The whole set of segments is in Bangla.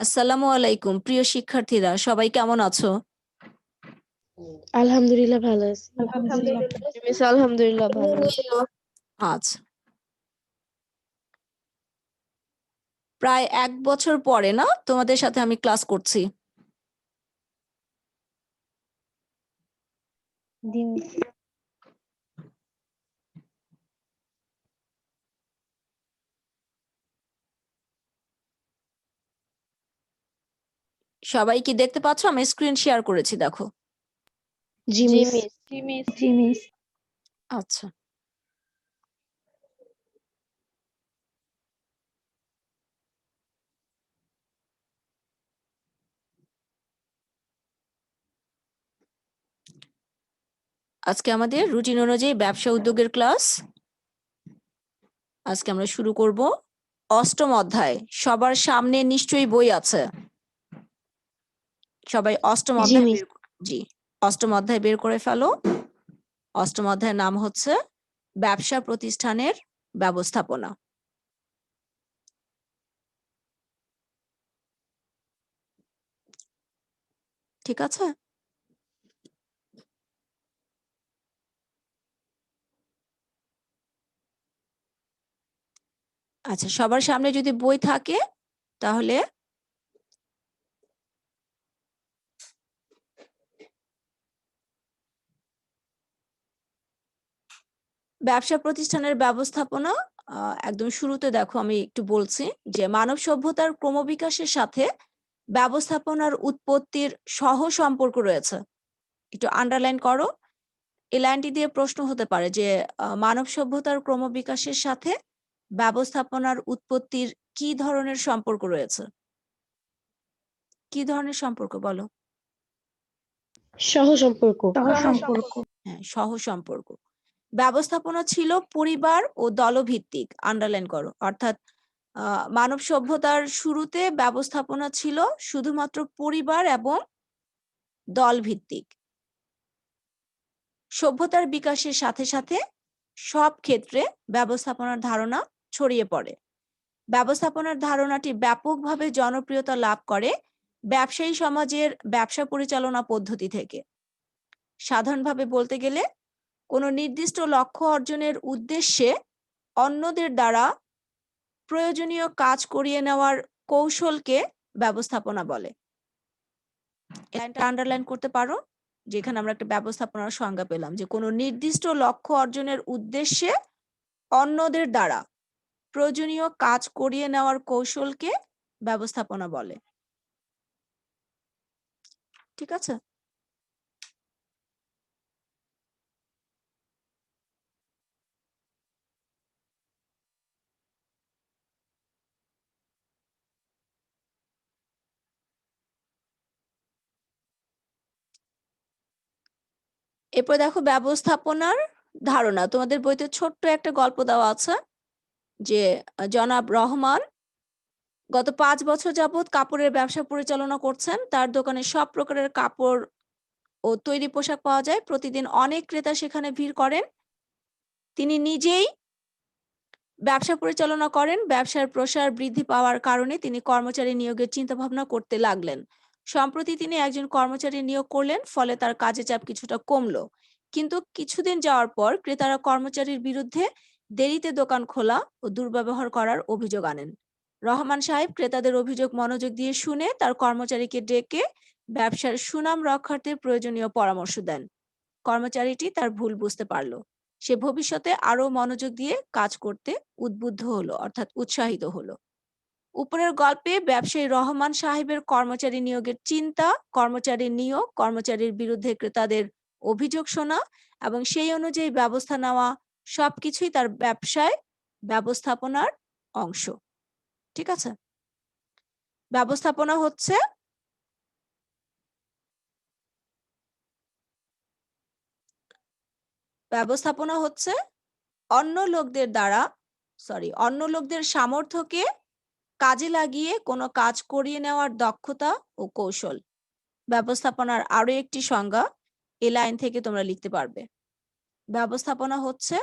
আসসালামু আলাইকুম প্রিয় শিক্ষার্থীরা, সবাই কেমন আছো? আলহামদুলিল্লাহ ভালো আছি। মিস আলহামদুলিল্লাহ ভালো আছি। আচ্ছা, প্রায় 1 বছর পরে না তোমাদের সাথে আমি ক্লাস করছি। সবাই কি দেখতে পাচ্ছ? আমি স্ক্রিন শেয়ার করেছি, দেখো। জি মিস। আচ্ছা, আজকে আমাদের রুটিন অনুযায়ী ব্যবসা উদ্যোগের ক্লাস। আজকে আমরা শুরু করব 8ম অধ্যায়। সবার সামনে নিশ্চয়ই বই আছে। সবাই 8ম জি অধ্যায় মিস। জি 8ম অধ্যায় বের করে ফেলো। 8ম অধ্যায়ের নাম হচ্ছে ব্যবসা প্রতিষ্ঠানের ব্যবস্থাপনা। ঠিক আছে? আচ্ছা, সবার সামনে যদি বই থাকে তাহলে ব্যবসা প্রতিষ্ঠানের ব্যবস্থাপনা একদম শুরুতে দেখো, আমি একটু বলছি যে মানব সভ্যতার ক্রমবিকাশের সাথে ব্যবস্থাপনার উৎপত্তির সহ সম্পর্ক রয়েছে। একটু আন্ডারলাইন করো। এই লাইনটি দিয়ে প্রশ্ন হতে পারে যে মানব সভ্যতার ক্রমবিকাশের সাথে ব্যবস্থাপনার উৎপত্তির কি ধরনের সম্পর্ক রয়েছে? কি ধরনের সম্পর্ক বলো? সহ সম্পর্ক। হ্যাঁ, সহ সম্পর্ক। ব্যবস্থাপনা ছিল পরিবার ও দলভিত্তিক, আন্ডারলাইন করো। অর্থাৎ মানব সভ্যতার শুরুতে ব্যবস্থাপনা ছিল শুধুমাত্র পরিবার এবং দল ভিত্তিক। সভ্যতার বিকাশের সাথে সাথে সব ক্ষেত্রে ব্যবস্থাপনার ধারণা ছড়িয়ে পড়ে। ব্যবস্থাপনার ধারণাটি ব্যাপকভাবে জনপ্রিয়তা লাভ করে ব্যবসায়ী সমাজের ব্যবসা পরিচালনা পদ্ধতি থেকে। সাধারণভাবে বলতে গেলে কোনো নির্দিষ্ট লক্ষ্য অর্জনের উদ্দেশ্যে অন্যদের দ্বারা প্রয়োজনীয় কাজ করিয়ে নেওয়ার কৌশলকে ব্যবস্থাপনা বলে। লাইনটা আন্ডারলাইন করতে পারো, যেখানে আমরা একটা ব্যবস্থাপনার সংজ্ঞা পেলাম যে কোনো নির্দিষ্ট লক্ষ্য অর্জনের উদ্দেশ্যে অন্যদের দ্বারা প্রয়োজনীয় কাজ করিয়ে নেওয়ার কৌশলকে ব্যবস্থাপনা বলে। ঠিক আছে? এরপর দেখো ব্যবস্থাপনার ধারণা। তোমাদের বইতে ছোট্ট একটা গল্প দেওয়া আছে যে জনাব রহমান গত 5 বছর যাবৎ কাপড়ের ব্যবসা পরিচালনা করছেন। তার দোকানে সব প্রকারের কাপড় ও তৈরি পোশাক পাওয়া যায়। প্রতিদিন অনেক ক্রেতা সেখানে ভিড় করেন। তিনি নিজেই ব্যবসা পরিচালনা করেন। ব্যবসার প্রসার বৃদ্ধি পাওয়ার কারণে তিনি কর্মচারী নিয়োগের চিন্তাভাবনা করতে লাগলেন। সম্প্রতি তিনি একজন কর্মচারী নিয়োগ করলেন, ফলে তার কাজের চাপ কিছুটা কমলো। কিন্তু কিছুদিন যাওয়ার পর ক্রেতারা কর্মচারীর বিরুদ্ধে দেরিতে দোকান খোলা ও দুর্ব্যবহার করার অভিযোগ আনেন। রহমান সাহেব ক্রেতাদের অভিযোগ মনোযোগ দিয়ে শুনে তার কর্মচারীকে ডেকে ব্যবসার সুনাম রক্ষার্থে প্রয়োজনীয় পরামর্শ দেন। কর্মচারীটি তার ভুল বুঝতে পারল। সে ভবিষ্যতে আরো মনোযোগ দিয়ে কাজ করতে উদ্বুদ্ধ হলো, অর্থাৎ উৎসাহিত হলো। উপরের গল্পে ব্যবসায়ী রহমান সাহেবের কর্মচারী নিয়োগের চিন্তা, কর্মচারীর নিয়োগ, কর্মচারীর বিরুদ্ধে ক্রেতাদের অভিযোগ শোনা এবং সেই অনুযায়ী ব্যবস্থা নেওয়া সবকিছুই তার ব্যবসায় ব্যবস্থাপনার অংশ। ঠিক আছে? ব্যবস্থাপনা হচ্ছে অন্য লোকদের সামর্থ্যকে কাজে লাগিয়ে কোনো কাজ করিয়ে নেওয়ার দক্ষতা ও কৌশল। ব্যবস্থাপনার আরো একটি সংজ্ঞা এই লাইন থেকে তোমরা লিখতে পারবে। ব্যবস্থাপনা হচ্ছে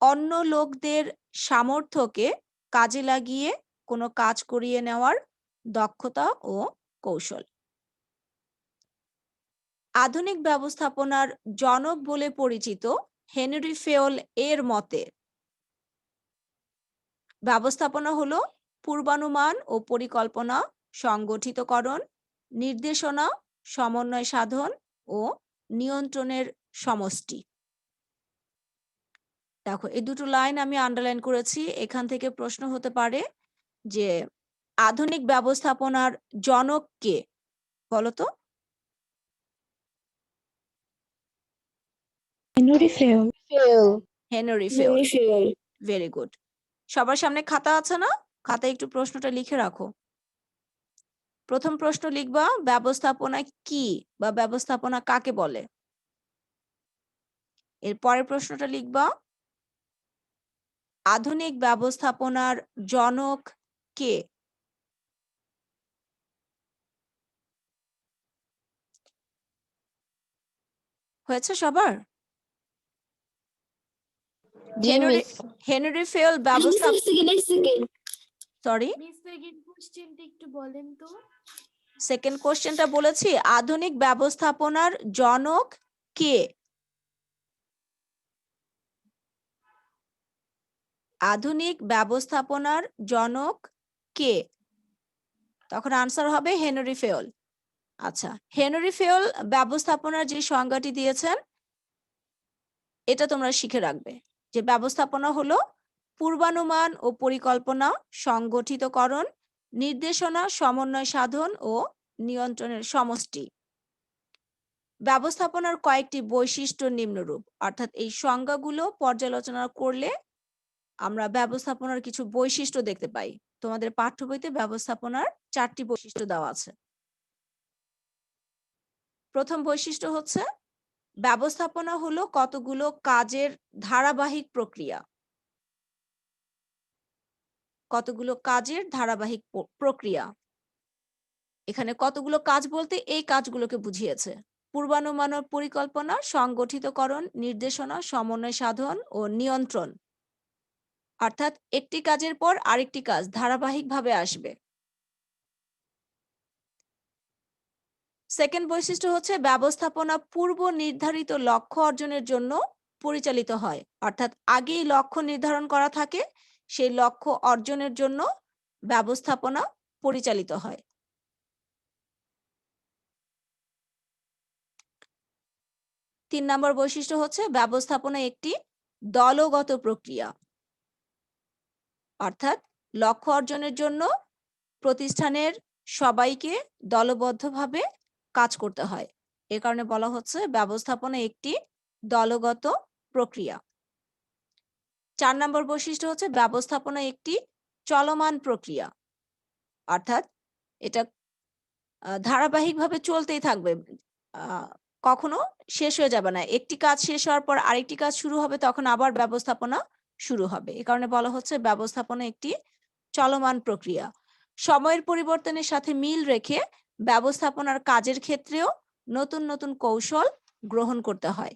অন্য লোকদের সামর্থ্যকে কাজে লাগিয়ে কোনো কাজ করিয়ে নেওয়ার দক্ষতা ও কৌশল। আধুনিক ব্যবস্থাপনার জনক বলে পরিচিত হেনরি ফেওল এর মতে ব্যবস্থাপনা হলো পূর্বানুমান ও পরিকল্পনা, সংগঠিতকরণ, নির্দেশনা, সমন্বয় সাধন ও নিয়ন্ত্রণের সমষ্টি। দেখো, এই দুটো লাইন আমি আন্ডারলাইন করেছি। এখান থেকে প্রশ্ন হতে পারে যে আধুনিক ব্যবস্থাপনার জনক কে? বলতো। Henri Fayol. Henri Fayol. Henri Fayol. Very good. সবার সামনে খাতা আছে না? খাতায় একটু প্রশ্নটা লিখে রাখো। প্রথম প্রশ্ন লিখবা, ব্যবস্থাপনা কি বা ব্যবস্থাপনা কাকে বলে? এর পরের প্রশ্নটা লিখবা, আধুনিক ব্যবস্থাপনার জনক কে? হয়েছে সবার? হেনরি হেনরি ফেওল সরি, একটু বলেন তো। সেকেন্ড কোশ্চেনটা বলেছি, আধুনিক ব্যবস্থাপনার জনক কে? আধুনিক ব্যবস্থাপনার জনক কে? তখন আনসার হবে হেনরি ফেওল। আচ্ছা, হেনরি ফেওল ব্যবস্থাপনার যে সংজ্ঞাটি দিয়েছেন এটা তোমরা শিখে রাখবে যে ব্যবস্থাপনা হলো পূর্বানুমান ও পরিকল্পনা, সংগঠিতকরণ, নির্দেশনা, সমন্বয় সাধন ও নিয়ন্ত্রণের সমষ্টি। ব্যবস্থাপনার কয়েকটি বৈশিষ্ট্য নিম্নরূপ, অর্থাৎ এই সংজ্ঞাগুলো পর্যালোচনা করলে আমরা ব্যবস্থাপনার কিছু বৈশিষ্ট্য দেখতে পাই। তোমাদের পাঠ্য বইতে ব্যবস্থাপনার 4টি বৈশিষ্ট্য দেওয়া আছে। প্রথম বৈশিষ্ট্য হচ্ছে ব্যবস্থাপনা হলো কতগুলো কাজের ধারাবাহিক প্রক্রিয়া। কতগুলো কাজের ধারাবাহিক প্রক্রিয়া। এখানে কতগুলো কাজ বলতে এই কাজগুলোকে বুঝিয়েছে: পূর্বানুমান ও পরিকল্পনা, সংগঠিতকরণ, নির্দেশনা, সমন্বয় সাধন ও নিয়ন্ত্রণ। অর্থাৎ একটি কাজের পর আরেকটি কাজ ধারাবাহিকভাবে আসবে। সেকেন্ড বৈশিষ্ট্য হচ্ছে ব্যবস্থাপনা পূর্ব নির্ধারিত লক্ষ্য অর্জনের জন্য পরিচালিত হয়, অর্থাৎ আগেই লক্ষ্য নির্ধারণ করা থাকে, সেই লক্ষ্য অর্জনের জন্য ব্যবস্থাপনা পরিচালিত হয়। 3 নম্বর বৈশিষ্ট্য হচ্ছে ব্যবস্থাপনা একটি দলগত প্রক্রিয়া, অর্থাৎ লক্ষ্য অর্জনের জন্য প্রতিষ্ঠানের সবাইকে দলবদ্ধভাবে কাজ করতে হয়। এ কারণে বলা হচ্ছে ব্যবস্থাপনা একটি দলগত প্রক্রিয়া। 4 নম্বর বৈশিষ্ট্য হচ্ছে ব্যবস্থাপনা একটি চলমান প্রক্রিয়া, অর্থাৎ এটা ধারাবাহিকভাবে চলতেই থাকবে, কখনো শেষ হয়ে যাবে না। একটি কাজ শেষ হওয়ার পর আরেকটি কাজ শুরু হবে, তখন আবার ব্যবস্থাপনা শুরু হবে। এ কারণে বলা হচ্ছে ব্যবস্থাপনা একটি চলমান প্রক্রিয়া। সময়ের পরিবর্তনের সাথে মিল রেখে ব্যবস্থাপনার কাজের ক্ষেত্রেও নতুন নতুন কৌশল গ্রহণ করতে হয়।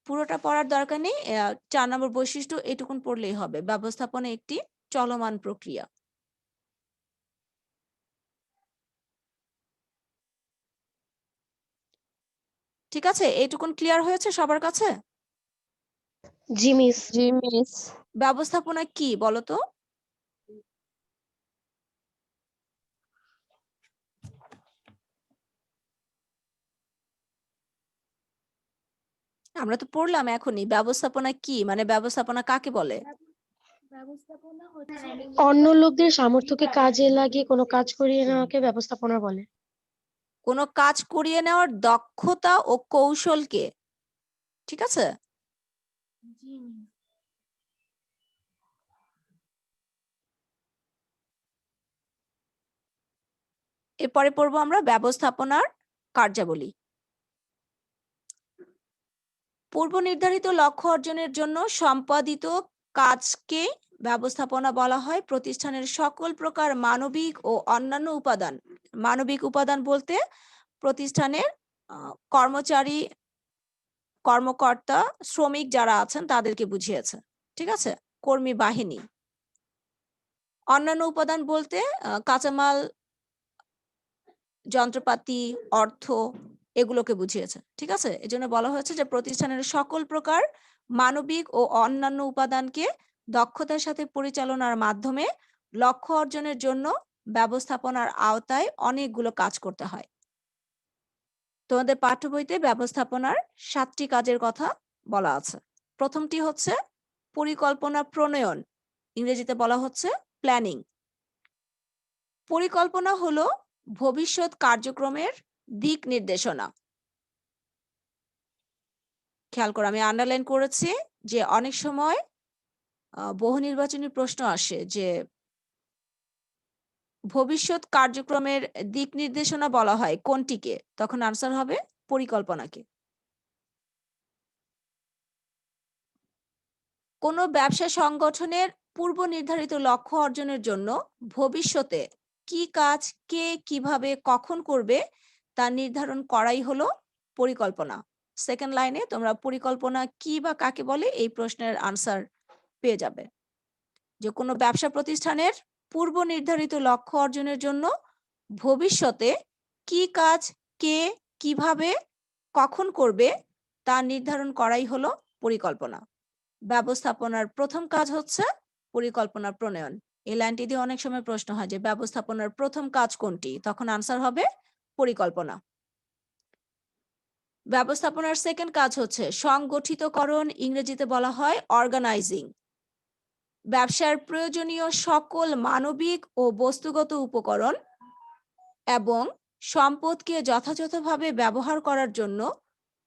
পুরোটা পড়ার দরকার নেই, 4 নম্বর বৈশিষ্ট্য এটুকুন পড়লেই হবে, ব্যবস্থাপনা একটি চলমান প্রক্রিয়া। ঠিক আছে, এইটুকুন ক্লিয়ার হয়েছে সবার কাছে? জি মিস। ব্যবস্থাপনা কি বলতো? আমরা তো পড়লাম এখনই ব্যবস্থাপনা কি, মানে ব্যবস্থাপনা কাকে বলে? ব্যবস্থাপনা হচ্ছে অন্য লোকদের সামর্থ্যকে কাজে লাগিয়ে কোনো কাজ করিয়ে নেওয়াকে ব্যবস্থাপনা বলে। কোনো কাজ করিয়ে নেওয়ার দক্ষতা ও কৌশলকে। ঠিক আছে, জি মিস। এরপরে পড়বো আমরা ব্যবস্থাপনার কার্যাবলী। পূর্ব নির্ধারিত লক্ষ্য অর্জনের জন্য সম্পাদিত কাজকে ব্যবস্থাপনা বলা হয়। প্রতিষ্ঠানের সকল প্রকার মানবিক ও অন্যান্য উপাদান, মানবিক উপাদান বলতে প্রতিষ্ঠানের কর্মচারী, কর্মকর্তা, শ্রমিক যারা আছেন তাদেরকে বুঝিয়েছে। ঠিক আছে, কর্মী বাহিনী। অন্যান্য উপাদান বলতে কাঁচামাল, যন্ত্রপাতি, অর্থ এগুলোকে বুঝিয়েছে। ঠিক আছে? এজন্য বলা হয়েছে যে প্রতিষ্ঠানের সকল প্রকার মানবিক ও অন্যান্য উপাদানকে দক্ষতার সাথে পরিচালনার মাধ্যমে লক্ষ্য অর্জনের জন্য ব্যবস্থাপনার আওতায় অনেকগুলো কাজ করতে হয়। তোমাদের পাঠ্য বইতে ব্যবস্থাপনার ৭টি কাজের কথা বলা আছে। প্রথমটি হচ্ছে পরিকল্পনা প্রণয়ন, ইংরেজিতে বলা হচ্ছে প্ল্যানিং। পরিকল্পনা হলো ভবিষ্যৎ কার্যক্রমের দিক নির্দেশনা। খেয়াল করো, আমি আন্ডারলাইন করেছি যে অনেক সময় বহু নির্বাচনী প্রশ্ন আসে যে ভবিষ্যৎ কার্যক্রমের দিক নির্দেশনা বলা হয় কোনটিকে? তখন আনসার হবে পরিকল্পনাকে। কোনো ব্যবসা সংগঠনের পূর্ব নির্ধারিত লক্ষ্য অর্জনের জন্য ভবিষ্যতে কি কাজ কে কিভাবে কখন করবে তা নির্ধারণ করাই হলো পরিকল্পনা। সেকেন্ড লাইনে তোমরা পরিকল্পনা কি বা কাকে বলে এই প্রশ্নের আনসার পেয়ে যাবে। যে কোনো ব্যবসা প্রতিষ্ঠানের পূর্ব নির্ধারিত লক্ষ্য অর্জনের জন্য ভবিষ্যতে কি কাজ কে কিভাবে কখন করবে তা নির্ধারণ করাই হলো পরিকল্পনা। ব্যবস্থাপনার প্রথম কাজ হচ্ছে পরিকল্পনা প্রণয়ন। এই লাইনটি দিয়ে অনেক সময় প্রশ্ন হয় যে ব্যবস্থাপনার প্রথম কাজ কোনটি? তখন আনসার হবে পরিকল্পনা। ব্যবস্থাপনার সেকেন্ড কাজ হচ্ছে সংগঠিতকরণ, ইংরেজিতে বলা হয় অর্গানাইজিং। ব্যবসার প্রয়োজনীয় সকল মানবিক ও বস্তুগত উপকরণ এবং সম্পদকে যথাযথভাবে ব্যবহার করার জন্য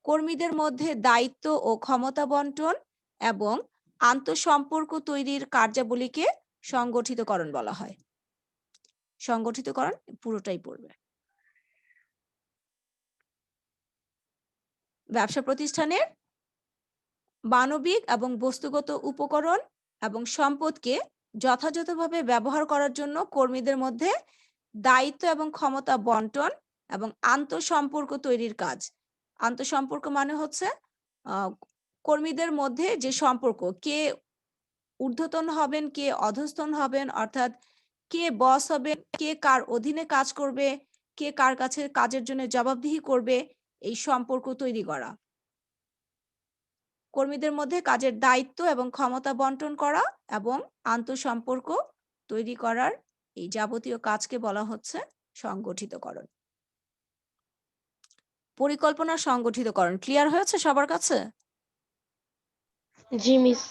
কর্মীদের মধ্যে দায়িত্ব ও ক্ষমতা বন্টন এবং আন্তঃসম্পর্ক তৈরির কার্যাবলীকে সংগঠিতকরণ বলা হয়। সংগঠিতকরণ পুরোটাই পড়বে। ব্যবসা প্রতিষ্ঠানের মানবিক এবং বস্তুগত উপকরণ এবং সম্পদকে যথাযথভাবে ব্যবহার করার জন্য কর্মীদের মধ্যে দায়িত্ব এবং ক্ষমতা বন্টন এবং আন্তঃসম্পর্ক তৈরির কাজ। আন্তঃসম্পর্ক মানে হচ্ছে কর্মীদের মধ্যে যে সম্পর্ক, কে ঊর্ধ্বতন হবেন কে অধস্তন হবেন, অর্থাৎ কে বস হবে, কে কার অধীনে কাজ করবে, কে কার কাছে কাজের জন্য জবাবদিহি করবে, এই সম্পর্ক তৈরি করা। কর্মীদের মধ্যে কাজের দায়িত্ব এবং ক্ষমতা বন্টন করা এবং আন্তঃসম্পর্ক তৈরি করার এই যাবতীয় কাজকে বলা হচ্ছে সংগঠিতকরণ। পরিকল্পনা সংগঠিতকরণ ক্লিয়ার হয়েছে সবার কাছে? জি মিস।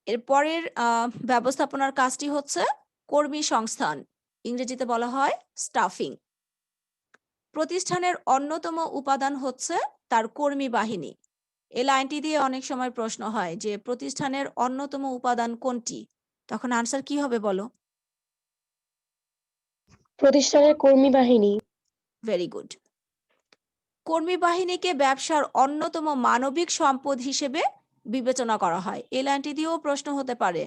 এরপরের ব্যবস্থাপনার কাজটি হচ্ছে কর্মী সংস্থান, ইংরেজিতে বলা হয় স্টাফিং। প্রতিষ্ঠানের অন্যতম উপাদান হচ্ছে তার কর্মী বাহিনী। এই লাইনটি দিয়ে অনেক সময় প্রশ্ন হয় যে প্রতিষ্ঠানের অন্যতম উপাদান কোনটি? তখন আনসার কি হবে বলো? প্রতিষ্ঠানের কর্মী বাহিনী। Very good. কর্মী বাহিনীকে ব্যবসার অন্যতম মানবিক সম্পদ হিসেবে বিবেচনা করা হয়। এই লাইনটি দিয়েও প্রশ্ন হতে পারে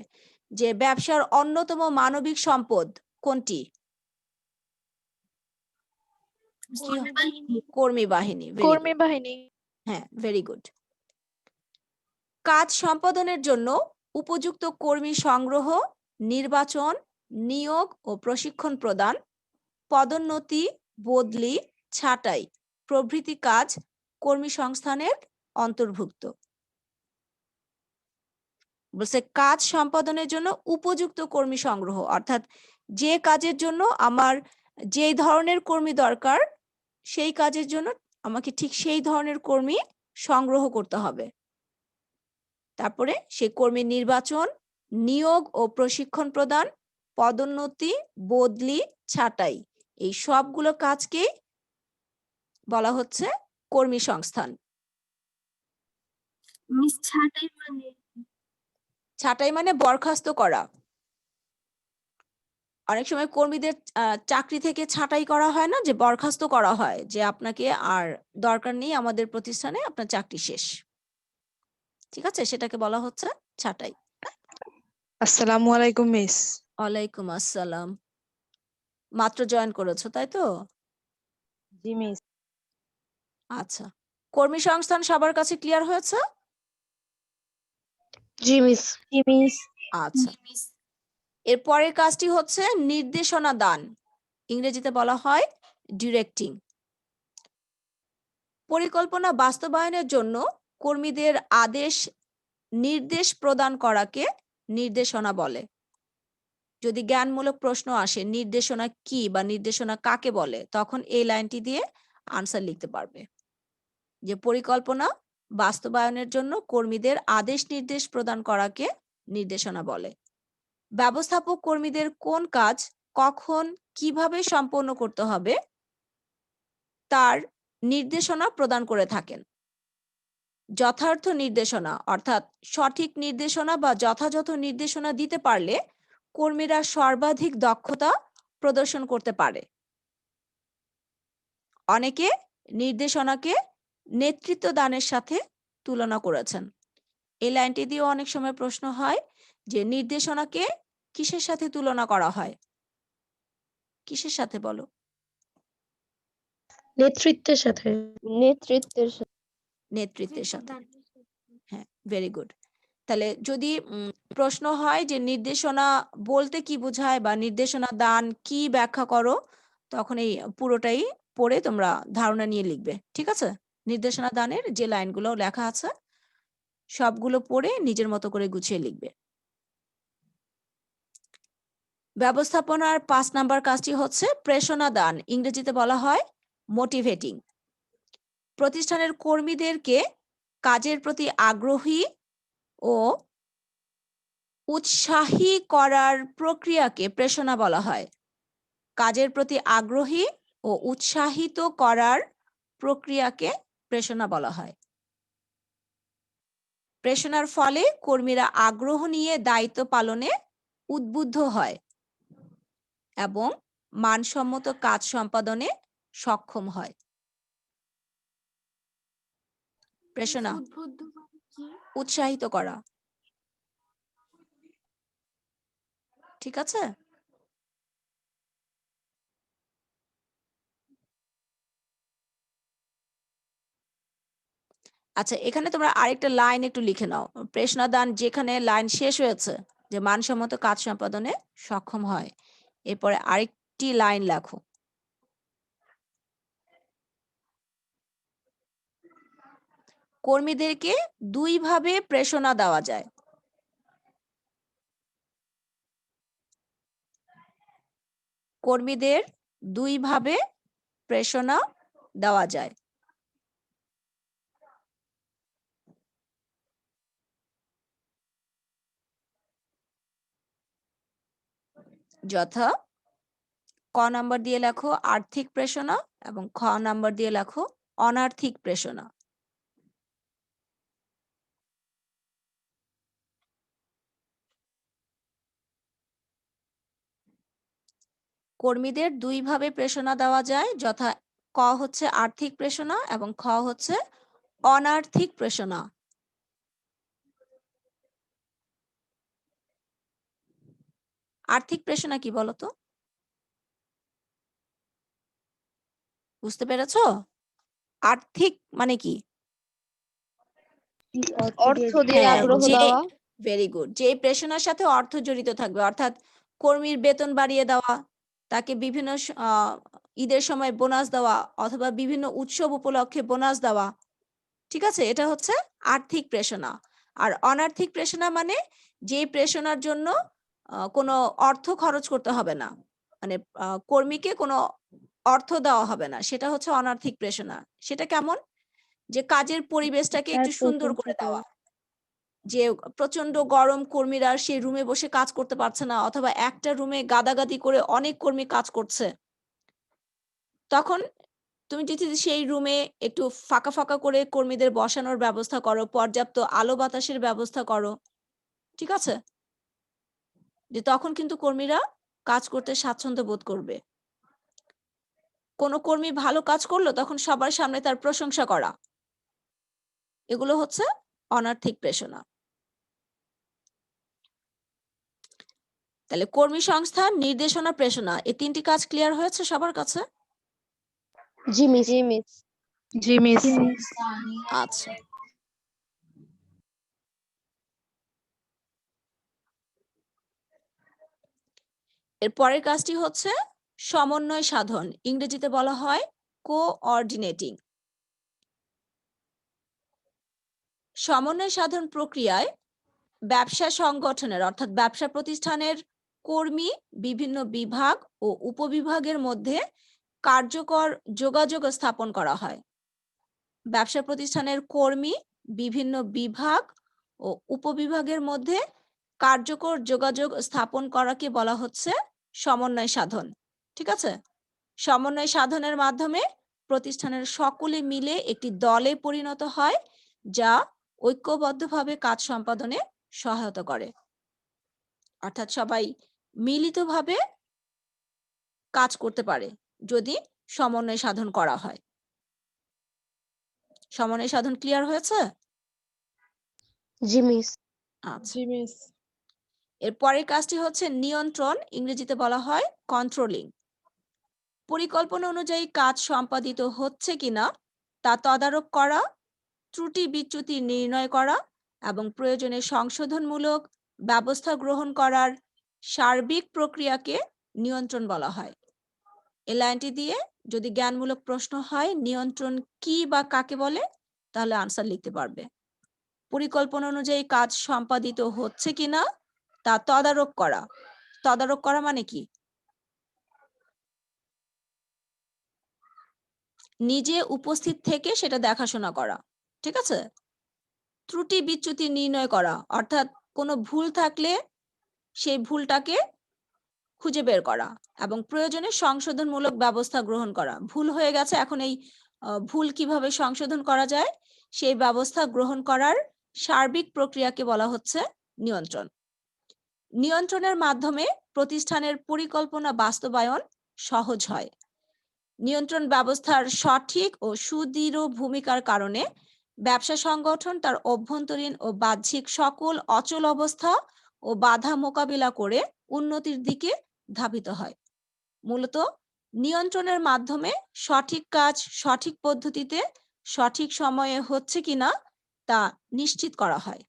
যে ব্যবসার অন্যতম মানবিক সম্পদ কোনটি? কর্মী বাহিনী। কর্মী বাহিনী। হ্যাঁ, ভেরি গুড। কাজ সম্পাদনের জন্য উপযুক্ত কর্মী সংগ্রহ, নির্বাচন, নিয়োগ ও প্রশিক্ষণ প্রদান, পদোন্নতি, বদলি, ছাঁটাই প্রভৃতি কাজ কর্মী সংস্থানের অন্তর্ভুক্ত। বলছে কাজ সম্পাদনের জন্য উপযুক্ত কর্মী সংগ্রহ, অর্থাৎ যে কাজের জন্য আমার যে ধরনের কর্মী দরকার সেই কাজের জন্য আমাকে ঠিক সেই ধরনের কর্মী সংগ্রহ করতে হবে। তারপরে সেই কর্মী নির্বাচন, নিয়োগ ও প্রশিক্ষণ প্রদান, পদোন্নতি, বদলি, ছাঁটাই এই সবগুলো কাজকেই বলা হচ্ছে কর্মী সংস্থান। মিস ছাঁটাই মানে? ছাঁটাই মানে বরখাস্ত করা। অনেক সময় কর্মীদের চাকরি থেকে ছাঁটাই করা হয় না, যে বরখাস্ত করা হয় যে আপনাকে আর দরকার নেই আমাদের প্রতিষ্ঠানে, আপনার চাকরি শেষ। ঠিক আছে, সেটাকে বলা হচ্ছে ছাঁটাই। আসসালামু আলাইকুম মিস। ওয়ালাইকুম আসসালাম। মাত্র জয়েন করেছো তাই তো? জি মিস। আচ্ছা, কর্মী সংস্থান সবার কাছে ক্লিয়ার হয়েছে? জি মিস। আচ্ছা, এর পরের কাজটি হচ্ছে নির্দেশনা দান, ইংরেজিতে বলা হয় ডিরেক্টিং। পরিকল্পনা বাস্তবায়নের জন্য কর্মীদের নির্দেশ প্রদান করাকে নির্দেশনা বলে। যদি জ্ঞানমূলক প্রশ্ন আসে নির্দেশনা কি বা নির্দেশনা কাকে বলে, তখন এই লাইনটি দিয়ে আনসার লিখতে পারবে যে পরিকল্পনা বাস্তবায়নের জন্য কর্মীদের আদেশ নির্দেশ প্রদান করাকে নির্দেশনা বলে। ব্যবস্থাপক কর্মীদের কোন কাজ কখন কিভাবে সম্পন্ন করতে হবে তার নির্দেশনা প্রদান করে থাকেন। যথার্থ নির্দেশনা অর্থাৎ সঠিক নির্দেশনা বা যথাযথ নির্দেশনা দিতে পারলে কর্মীরা সর্বাধিক দক্ষতা প্রদর্শন করতে পারে। অনেকে নির্দেশনাকে নেতৃত্ব দানের সাথে তুলনা করেছেন। এই লাইনটি দিয়েও অনেক সময় প্রশ্ন হয় যে নির্দেশনাকে কিসের সাথে তুলনা করা হয়? কিসের সাথে বলো? নেতৃত্বের সাথে। নেতৃত্বের সাথে। হ্যাঁ, ভেরি গুড। তাহলে যদি প্রশ্ন হয় যে নির্দেশনা বলতে কি বোঝায় বা নির্দেশনা দান কি ব্যাখ্যা করো, তখন এই পুরোটাই পড়ে তোমরা ধারণা নিয়ে লিখবে। ঠিক আছে? নির্দেশনা দানের যে লাইনগুলো লেখা আছে সবগুলো পড়ে নিজের মতো করে গুছিয়ে লিখবে। ব্যবস্থাপনার 5 নাম্বার কাজটি হচ্ছে প্রেরণা দান, ইংরেজিতে বলা হয় মোটিভেটিং। প্রতিষ্ঠানের কর্মীদেরকে কাজের প্রতি আগ্রহী ও উৎসাহী করার প্রক্রিয়াকে প্রেরণা বলা হয়। কাজের প্রতি আগ্রহী ও উৎসাহিত করার প্রক্রিয়াকে প্রেরণা বলা হয়। প্রেরণার ফলে কর্মীরা আগ্রহ নিয়ে দায়িত্ব পালনে উদ্বুদ্ধ হয় এবং মানসম্মত কাজ সম্পাদনে সক্ষম হয়। প্রেরণা উৎসাহিত করা। ঠিক আছে? আচ্ছা, এখানে তোমরা আরেকটা লাইন একটু লিখে নাও। প্রেরণা দান যেখানে লাইন শেষ হয়েছে যে মানসম্মত কাজ সম্পাদনে সক্ষম হয়, এরপরে আরেকটি লাইন লেখো। কর্মীদেরকে 2 ভাবে প্রেরণা দেওয়া যায়। কর্মীদের 2 ভাবে প্রেরণা দেওয়া যায়। যথা ক নাম্বার দিয়ে লেখো আর্থিক প্রেরণা এবং খ নাম্বার দিয়ে লেখো অনার্থিক প্রেরণা। কর্মীদের 2 ভাবে প্রেরণা দেওয়া যায়, যথা ক হচ্ছে আর্থিক প্রেরণা এবং খ হচ্ছে অনার্থিক প্রেরণা। আর্থিক প্রেরণা কি বলতো? বুঝতে পেরেছো? আর্থিক মানে কি? অর্থ দিয়ে হ্যাঁ, আগ্রহ যে দেওয়া। ভেরি গুড, যে প্রেরণার সাথে অর্থ জড়িত থাকবে, অর্থাৎ কর্মীর বেতন বাড়িয়ে দেওয়া, তাকে বিভিন্ন ঈদের সময় বোনাস দেওয়া অথবা বিভিন্ন উৎসব উপলক্ষে বোনাস দেওয়া। ঠিক আছে? এটা হচ্ছে আর্থিক প্রেরণা। আর অনার্থিক প্রেরণা মানে যে প্রেরণার জন্য কোনো অর্থ খরচ করতে হবে না, মানে কর্মীকে কোনো অর্থ দেওয়া হবে না, সেটা হচ্ছে অনার্থিক প্রেরণা। সেটা কেমন? যে কাজের পরিবেশটাকে একটু সুন্দর করে দেওয়া। যে প্রচন্ড গরম, কর্মীরা সেই রুমে বসে কাজ করতে পারছে না অথবা একটা রুমে গাদাগাদি করে অনেক কর্মী কাজ করছে, তখন তুমি যদি সেই রুমে একটু ফাঁকা ফাঁকা করে কর্মীদের বসানোর ব্যবস্থা করো, পর্যাপ্ত আলো বাতাসের ব্যবস্থা করো, ঠিক আছে, যে তখন কিন্তু কর্মীরা কাজ করতে স্বাচ্ছন্দ্য বোধ করবে। কোনো কর্মী ভালো কাজ করলো তখন সবার সামনে তার প্রশংসা করা, এগুলো হচ্ছে অনার্থিক প্রেরণা। তাহলে কর্মী সংস্থান, নির্দেশনা, প্রেরণা, এই 3টি কাজ ক্লিয়ার হয়েছে সবার কাছে? জি মিস। জি মিস। আচ্ছা, এর পরের কাজটি হচ্ছে সমন্বয় সাধন, ইংরেজিতে বলা হয় কোঅর্ডিনেটিং। সমন্বয় সাধন প্রক্রিয়ায় ব্যবসা সংগঠনের অর্থাৎ ব্যবসা প্রতিষ্ঠানের কর্মী বিভিন্ন বিভাগ ও উপবিভাগের মধ্যে কার্যকর যোগাযোগ স্থাপন করা হয়। ব্যবসা প্রতিষ্ঠানের কর্মী বিভিন্ন বিভাগ ও উপবিভাগের মধ্যে কার্যকর যোগাযোগ স্থাপন করাকে বলা হচ্ছে সমন্বয় সাধন। ঠিক আছে? সমন্বয় সাধনের মাধ্যমে প্রতিষ্ঠানের সকলে মিলে একটি দলে পরিণত হয়, যা ঐক্যবদ্ধভাবে কাজ সম্পাদনে সহায়তা করে। অর্থাৎ সবাই মিলিতভাবে কাজ করতে পারে যদি সমন্বয় সাধন করা হয়। সমন্বয় সাধন ক্লিয়ার হয়েছে? জি মিস। আচ্ছা, জি মিস। এর পরের কাজটি হচ্ছে নিয়ন্ত্রণ, ইংরেজিতে বলা হয় কন্ট্রোলিং। পরিকল্পনা অনুযায়ী কাজ সম্পাদিত হচ্ছে কিনা তা তদারক করা, ত্রুটি বিচ্যুতি নির্ণয় করা এবং প্রয়োজনে সংশোধনমূলক ব্যবস্থা গ্রহণ করার সার্বিক প্রক্রিয়াকে নিয়ন্ত্রণ বলা হয়। এই লাইনটি দিয়ে যদি জ্ঞানমূলক প্রশ্ন হয় নিয়ন্ত্রণ কি বা কাকে বলে, তাহলে আনসার লিখতে পারবে। পরিকল্পনা অনুযায়ী কাজ সম্পাদিত হচ্ছে কিনা তা তদারক করা। তদারক করা মানে কি? নিজে উপস্থিত থেকে সেটা দেখাশোনা করা। ঠিক আছে? ত্রুটি বিচ্যুতি নির্ণয় করা, অর্থাৎ কোনো ভুল থাকলে সেই ভুলটাকে খুঁজে বের করা এবং প্রয়োজনে সংশোধনমূলক ব্যবস্থা গ্রহণ করা। ভুল হয়ে গেছে, এখন এই ভুল কিভাবে সংশোধন করা যায় সেই ব্যবস্থা গ্রহণ করার সার্বিক প্রক্রিয়াকে বলা হচ্ছে নিয়ন্ত্রণ। নিয়ন্ত্রণের মাধ্যমে প্রতিষ্ঠানের পরিকল্পনা বাস্তবায়ন সহজ হয়। নিয়ন্ত্রণ ব্যবস্থার সঠিক ও সুদৃঢ় ভূমিকার কারণে ব্যবসা সংগঠন তার অভ্যন্তরীণ ও বাহ্যিক সকল অচল অবস্থা ও বাধা মোকাবিলা করে উন্নতির দিকে ধাবিত হয়। মূলত নিয়ন্ত্রণের মাধ্যমে সঠিক কাজ সঠিক পদ্ধতিতে সঠিক সময়ে হচ্ছে কিনা তা নিশ্চিত করা হয়।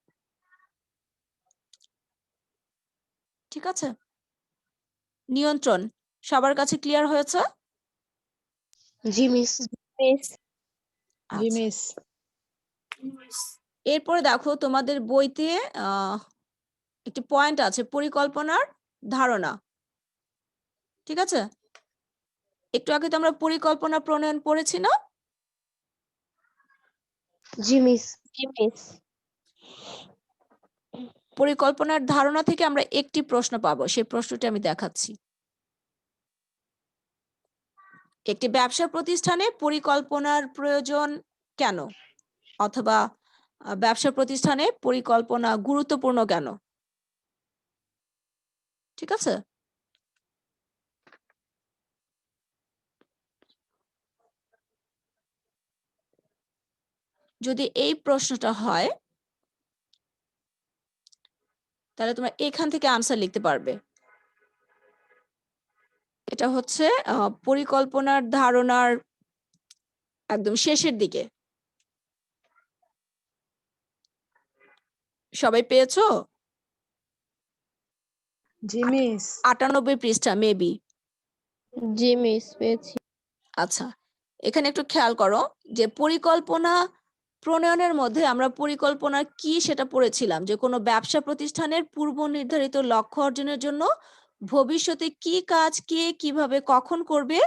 ঠিক আছে? নিয়ন্ত্রণ সবার কাছে ক্লিয়ার হয়েছে? জি মিস। মিস। জি আচ্ছা। মিস। এরপরে দেখো তোমাদের বইতে একটি পয়েন্ট আছে পরিকল্পনার ধারণা। ঠিক আছে? একটু আগে তো আমরা পরিকল্পনা প্রণয়ন পড়েছি না? জি মিস। জি মিস। পরিকল্পনার ধারণা থেকে আমরা একটি প্রশ্ন পাবো, সেই প্রশ্নটি আমি দেখাচ্ছি। একটি ব্যবসা প্রতিষ্ঠানে পরিকল্পনার প্রয়োজন কেন? অথবা ব্যবসা প্রতিষ্ঠানে পরিকল্পনা গুরুত্বপূর্ণ কেন? ঠিক আছে? যদি এই প্রশ্নটা হয় তাহলে তোমরা এখান থেকে আনসার লিখতে পারবে। এটা হচ্ছে পরিকল্পনার ধারণার একদম শেষের দিকে। সবাই পেয়েছো? জি মিস। 98 পৃষ্ঠা মেবি। জি মিস পেয়েছি। আচ্ছা, এখানে একটু খেয়াল করো যে পরিকল্পনা প্রণয়নের মধ্যে আমরা পরিকল্পনা কি সেটা পড়েছিলাম, যে কোনো ব্যবসা প্রতিষ্ঠানের পূর্ব নির্ধারিত লক্ষ্য অর্জনের জন্য ভবিষ্যতে কি কাজ কে কিভাবে কখন করবে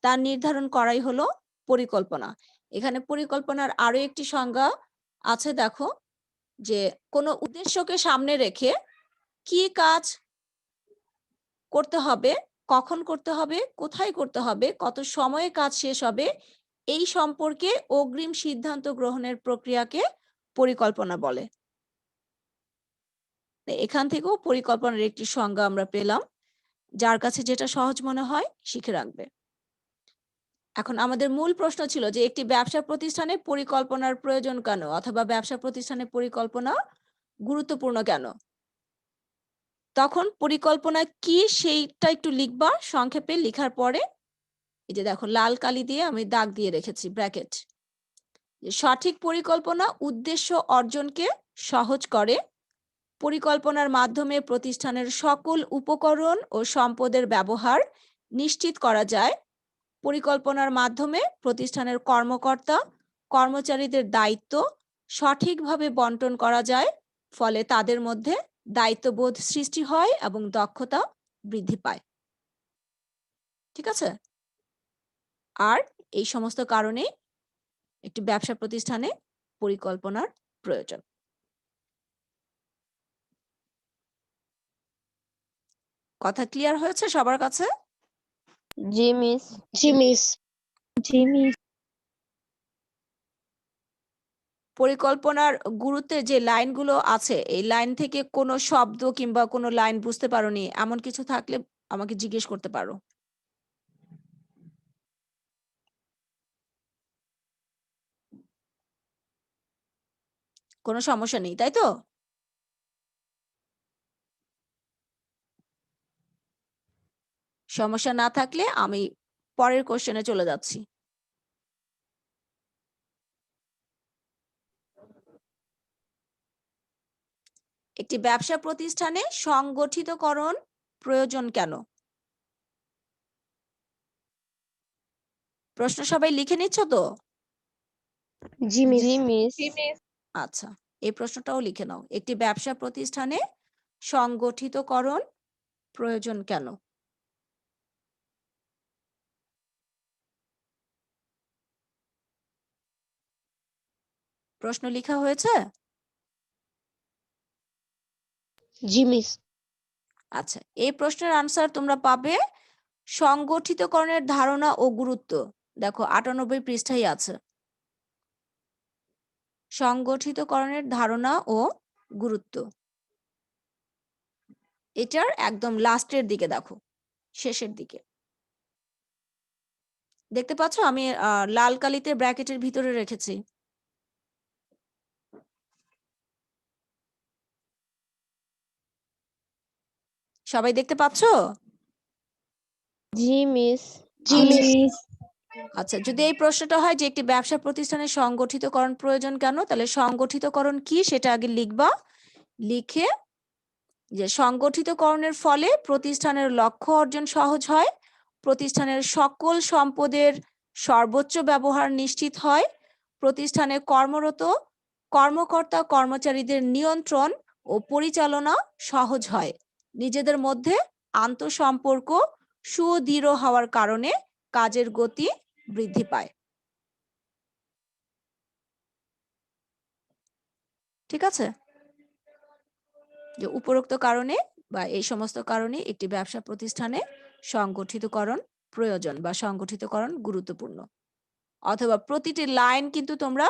তা নির্ধারণ করাই হলো পরিকল্পনা। এখানে পরিকল্পনার আরো একটি সংজ্ঞা আছে, দেখো, যে কোনো উদ্দেশ্যকে সামনে রেখে কি কাজ করতে হবে, কখন করতে হবে, কোথায় করতে হবে, কত সময়ে কাজ শেষ হবে, এই সম্পর্কে অগ্রিম সিদ্ধান্ত গ্রহণের প্রক্রিয়াকে পরিকল্পনা বলে। এখান থেকেও পরিকল্পনার একটি সংজ্ঞা আমরা পেলাম। যার কাছে যেটা সহজ মনে হয় শিখে রাখবে। এখন আমাদের মূল প্রশ্ন ছিল যে একটি ব্যবসা প্রতিষ্ঠানে পরিকল্পনার প্রয়োজন কেন, অথবা ব্যবসা প্রতিষ্ঠানে পরিকল্পনা গুরুত্বপূর্ণ কেন? তখন পরিকল্পনা কি সেইটা একটু লিখবা সংক্ষেপে। লিখার পরে এই যে দেখো লাল কালি দিয়ে আমি দাগ দিয়ে রেখেছি ব্র্যাকেট, যে সঠিক পরিকল্পনা উদ্দেশ্য অর্জনকে সহজ করে। পরিকল্পনার মাধ্যমে প্রতিষ্ঠানের সকল উপকরণ ও সম্পদের ব্যবহার নিশ্চিত করা যায়। পরিকল্পনার মাধ্যমে প্রতিষ্ঠানের কর্মকর্তা কর্মচারীদের দায়িত্ব সঠিকভাবে বন্টন করা যায়, ফলে তাদের মধ্যে দায়িত্ববোধ সৃষ্টি হয় এবং দক্ষতা বৃদ্ধি পায়। ঠিক আছে? আর এই সমস্ত কারণে একটি ব্যবসা প্রতিষ্ঠানে পরিকল্পনার প্রয়োজন। কথা ক্লিয়ার হয়েছে সবার কাছে? জি মিস। জি মিস। জি মিস। পরিকল্পনার গুরুত্বের যে লাইনগুলো আছে, এই লাইন থেকে কোনো শব্দ কিংবা কোনো লাইন বুঝতে পারোনি এমন কিছু থাকলে আমাকে জিজ্ঞেস করতে পারো। কোনো সমস্যা নেই, তাই তো? সমস্যা না থাকলে আমি পরের কোশ্চেনে চলে যাচ্ছি। একটি ব্যবসা প্রতিষ্ঠানে সংগঠিতকরণ প্রয়োজন কেন? প্রশ্ন সবাই লিখে নিচ্ছ তো? জি মিস। জি মিস। আচ্ছা, এই প্রশ্নটাও লিখে নাও। একটি ব্যবসা প্রতিষ্ঠানে সংগঠিতকরণ প্রয়োজন কেন? প্রশ্ন লেখা হয়েছে? জি মিস। আচ্ছা, এই প্রশ্নের আনসার তোমরা পাবে সংগঠিতকরণের ধারণা ও গুরুত্ব। দেখো ৯৮ পৃষ্ঠায় আছে। সংগঠিতকরণের ধারণা ও গুরুত্ব। এটার একদম লাস্টের দিকে দেখো, শেষের দিকে। দেখতে পাচ্ছ আমি লাল কালিতে ব্র্যাকেটের ভিতরে রেখেছি। সবাই দেখতে পাচ্ছ? জি মিস। জি মিস। আচ্ছা, যদি এই প্রশ্নটা হয় যে একটি ব্যবসা প্রতিষ্ঠানের সংগঠিতকরণ প্রয়োজন কেন, তাহলে সংগঠিতকরণ কি সেটা আগে লিখবা। লিখে যে সংগঠিতকরণের ফলে প্রতিষ্ঠানের লক্ষ্য অর্জন সহজ হয়, প্রতিষ্ঠানের সকল সম্পদের সর্বোচ্চ ব্যবহার নিশ্চিত হয়, প্রতিষ্ঠানে কর্মরত কর্মকর্তা কর্মচারীদের নিয়ন্ত্রণ ও পরিচালনা সহজ হয়, নিজেদের মধ্যে আন্তঃসম্পর্ক সুদৃঢ় হওয়ার কারণে কাজের গতি বৃদ্ধি পায়। ঠিক আছে? যে উপরোক্ত কারণে বা এই সমস্ত কারণে একটি ব্যবসা প্রতিষ্ঠানে সংগঠিতকরণ প্রয়োজন বা সংগঠিতকরণ গুরুত্বপূর্ণ। অথবা প্রতিটি লাইন কিন্তু তোমরা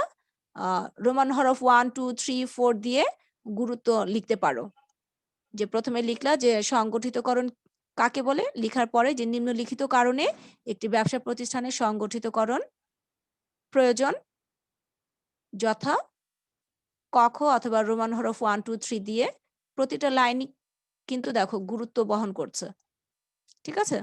রোমান হরফ 1 2 3 4 দিয়ে গুরুত্ব লিখতে পারো। যে প্রথমে লিখলা যে সংগঠিতকরণ কাকে বলে, লিখার পরে যে নিম্নলিখিত কারণে একটি ব্যবসা প্রতিষ্ঠানে সংগঠিতকরণ প্রয়োজন, যথা ক খ অথবা রোমান হরফ 1 2 3 দিয়ে প্রতিটা লাইন কিন্তু দেখো গুরুত্ব বহন করছে। ঠিক আছে?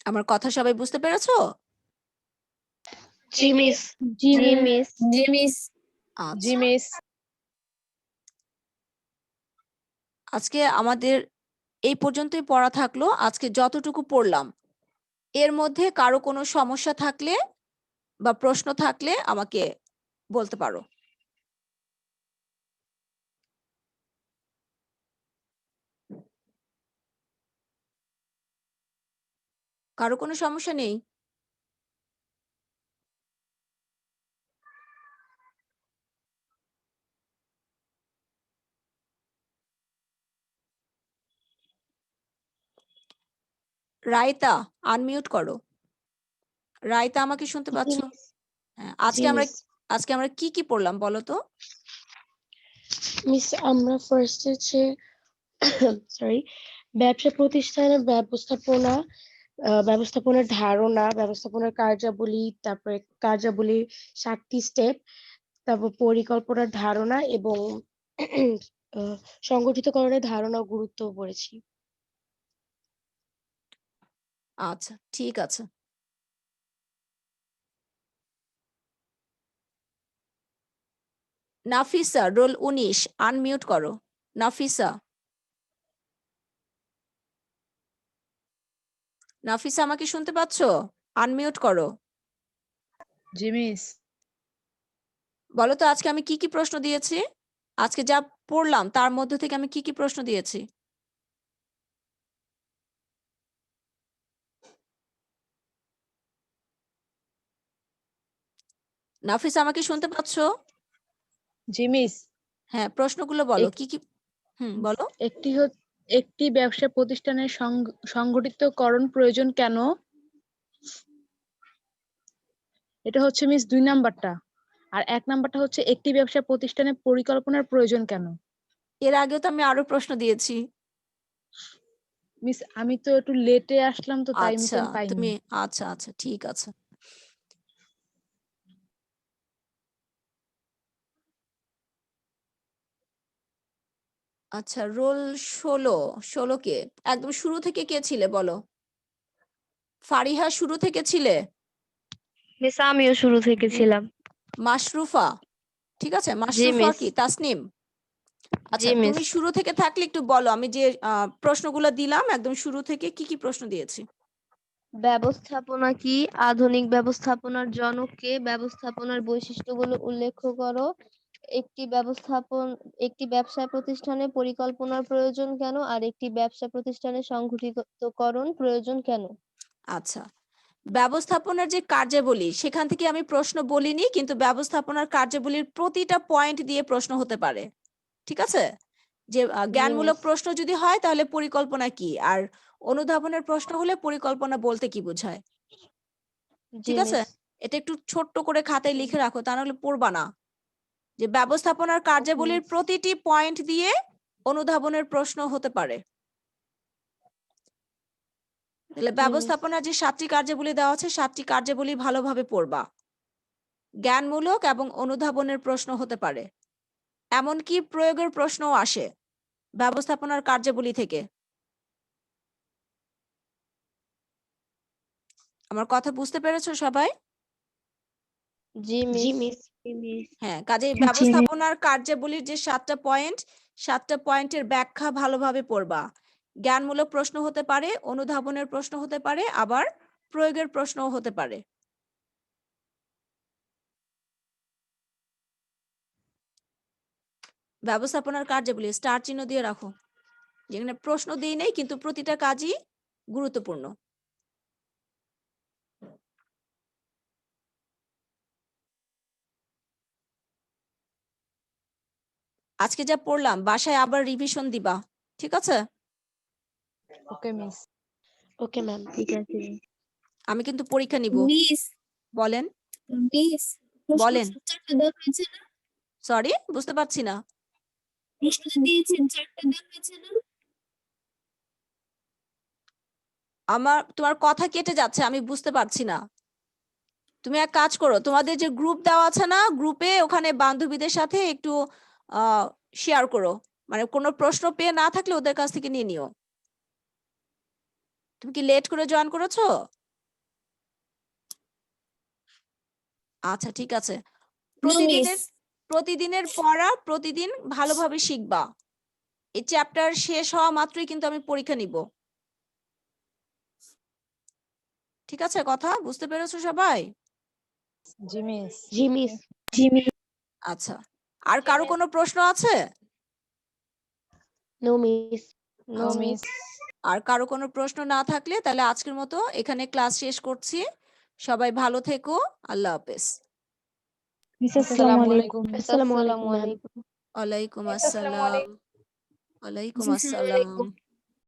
আমার কথা সবাই বুঝতে পেরেছো? জি মিস। জি মিস। জি মিস। আচ্ছা, জি মিস। আজকে আমাদের এই পর্যন্তই পড়া থাকলো। আজকে যতটুকু পড়লাম এর মধ্যে কারো কোনো সমস্যা থাকলে বা প্রশ্ন থাকলে আমাকে বলতে পারো। কারো কোনো সমস্যা নেই? রাইতা আনমিউট করো। রাইতা আমাকে শুনতে পাচ্ছ? হ্যাঁ, জি মিস। আজকে আমরা কি কি পড়লাম বলো তো? মিস আমরা ফার্স্ট হচ্ছে সরি ব্যবসা প্রতিষ্ঠানের ব্যবস্থাপনার ধারণা, ব্যবস্থাপনার কার্যাবলী, তারপরে কার্যাবলীর 7টি স্টেপ, তারপর পরিকল্পনার ধারণা এবং সংগঠিতকরণের ধারণা ও গুরুত্ব পড়েছি। আচ্ছা, ঠিক আছে। নাফিসা, রোল ১৯, আনমিউট করো। নাফিসা। নাফিসা, আমাকে শুনতে পাচ্ছ? আনমিউট করো। জি মিস। বলো তো আজকে আমি কি কি প্রশ্ন দিয়েছি? আজকে যা পড়লাম তার মধ্য থেকে আমি কি কি প্রশ্ন দিয়েছি? নাফিসা, আমাকে শুনতে পাচ্ছ? জি মিস। হ্যাঁ, প্রশ্নগুলো বলো। এক- কি কি বলো। একটি ব্যবসা প্রতিষ্ঠানের সংগঠিতকরণ প্রয়োজন কেন? এটা হচ্ছে মিস ২ নাম্বারটা। আর ১ নাম্বারটা হচ্ছে একটি ব্যবসা প্রতিষ্ঠানের পরিকল্পনার প্রয়োজন কেন? এর আগেও তো আমি আরো প্রশ্ন দিয়েছি। মিস আমি তো একটু লেটে আসলাম তো তাই মিস আচ্ছা, আমি পাইনি। তুমি আচ্ছা, আচ্ছা, ঠিক আছে। আচ্ছা, রোল ১৬ কে? একদম শুরু থেকে কে ছিলে বলো? ফারিহা শুরু থেকে ছিলে? মিস আমিও শুরু থেকে ছিলাম। মাশরুফা, ঠিক আছে? জি মাশরুফা মিস। কি? তাসনিম? আচ্ছা, জি মিস। তুমি শুরু থেকে থাকলে একটু বলো। আমি যে প্রশ্নগুলো দিলাম একদম শুরু থেকে কি কি প্রশ্ন দিয়েছি? ব্যবস্থাপনা কি? আধুনিক ব্যবস্থাপনার জনক কে? ব্যবস্থাপনার বৈশিষ্ট্যগুলো উল্লেখ করো। একটি ব্যবসা প্রতিষ্ঠানে পরিকল্পনার প্রয়োজন কেন? আর একটি ব্যবসা প্রতিষ্ঠানে সংগঠিতকরণ প্রয়োজন কেন? আচ্ছা, ব্যবস্থাপনার যে কার্যাবলী সেখান থেকে আমি প্রশ্ন বলিনি, কিন্তু ব্যবস্থাপনার কার্যাবলীর প্রতিটা পয়েন্ট দিয়ে প্রশ্ন হতে পারে। ঠিক আছে? যে জি জ্ঞানমূলক মিস। প্রশ্ন যদি হয় তাহলে পরিকল্পনা কি? আর অনুধাবনের প্রশ্ন হলে পরিকল্পনা বলতে কি বোঝায়? জি ঠিক আছে? মিস। এটা একটু ছোট্ট করে খাতায় লিখে রাখো, তা নাহলে পড়বা না। যে ব্যবস্থাপনার ওকে কার্যাবলীর মিস। প্রতিটি পয়েন্ট দিয়ে অনুধাবনের প্রশ্ন হতে পারে। তাহলে জি মিস। ব্যবস্থাপনার যে ৭ টি কার্যাবলী দেওয়া আছে ৭ টি কার্যাবলী ভালোভাবে পড়বা। জ্ঞানমূলক এবং অনুধাবনের প্রশ্ন হতে পারে। এমনকি প্রয়োগের প্রশ্নও আসে ব্যবস্থাপনার কার্যাবলী থেকে। আমার কথা বুঝতে পেরেছো সবাই? জি মিস। হ্যাঁ, কাজেই জি মিস। ব্যবস্থাপনার কার্যাবলীর যে ৭ টা পয়েন্ট, ৭ টা পয়েন্টের ব্যাখ্যা ভালোভাবে পড়বা। জ্ঞানমূলক প্রশ্ন হতে পারে, অনুধাবনের প্রশ্ন হতে পারে, আবার প্রয়োগের প্রশ্নও হতে পারে। ব্যবস্থাপনার কার্যাবলী স্টার চিহ্ন দিয়ে রাখো। যেখানে প্রশ্ন দেই নাই কিন্তু প্রতিটা কাজই গুরুত্বপূর্ণ। আজকে যা পড়লাম বাসায় আবার রিভিশন দিবা। ঠিক আছে? ওকে মিস। Okay ma'am. ঠিক আছে। আমি কিন্তু পরীক্ষা নিব। মিস বলেন, মিস প্রশ্ন বলেন। 4টা দেওয়া হয়েছে না? সরি, বুঝতে পারছি না। প্রশ্ন যে দিয়েছেন 4টা দেওয়া হয়েছে না? তোমার কথা কেটে যাচ্ছে, আমি বুঝতে পারছি না। তুমি এক কাজ করো, তোমাদের যে গ্রুপ দেওয়া আছে না, গ্রুপে ওখানে বান্ধবীদের সাথে একটু শেয়ার করো। মানে কোনো প্রশ্ন পেয়ে না থাকলে ওদের কাছ থেকে নিয়ে নিও। তুমি কি লেট করে জয়েন করেছো? আচ্ছা, ঠিক আছে। No miss. প্রতিদিনের পড়া প্রতিদিন ভালোভাবে শিখবা। এই চ্যাপ্টার শেষ হওয়া মাত্রই কিন্তু আমি পরীক্ষা নিব। ঠিক আছে? কথা বুঝতে পেরেছো সবাই? জি মিস। জি মিস। আচ্ছা, আর কারো কোনো প্রশ্ন আছে? No miss. No no miss. Miss. আর কারো কোনো প্রশ্ন না থাকলে তাহলে আজকের মতো এখানে ক্লাস শেষ করছি। সবাই ভালো থেকো। আল্লাহ হাফেজ। মিস আসসালামু আলাইকুম। আসসালামু আসসালামু আলাইকুম ম্যাম। আলাইকুম। ওয়ালাইকুম আসসালাম। ওয়ালাইকুম জি, আসসালাম।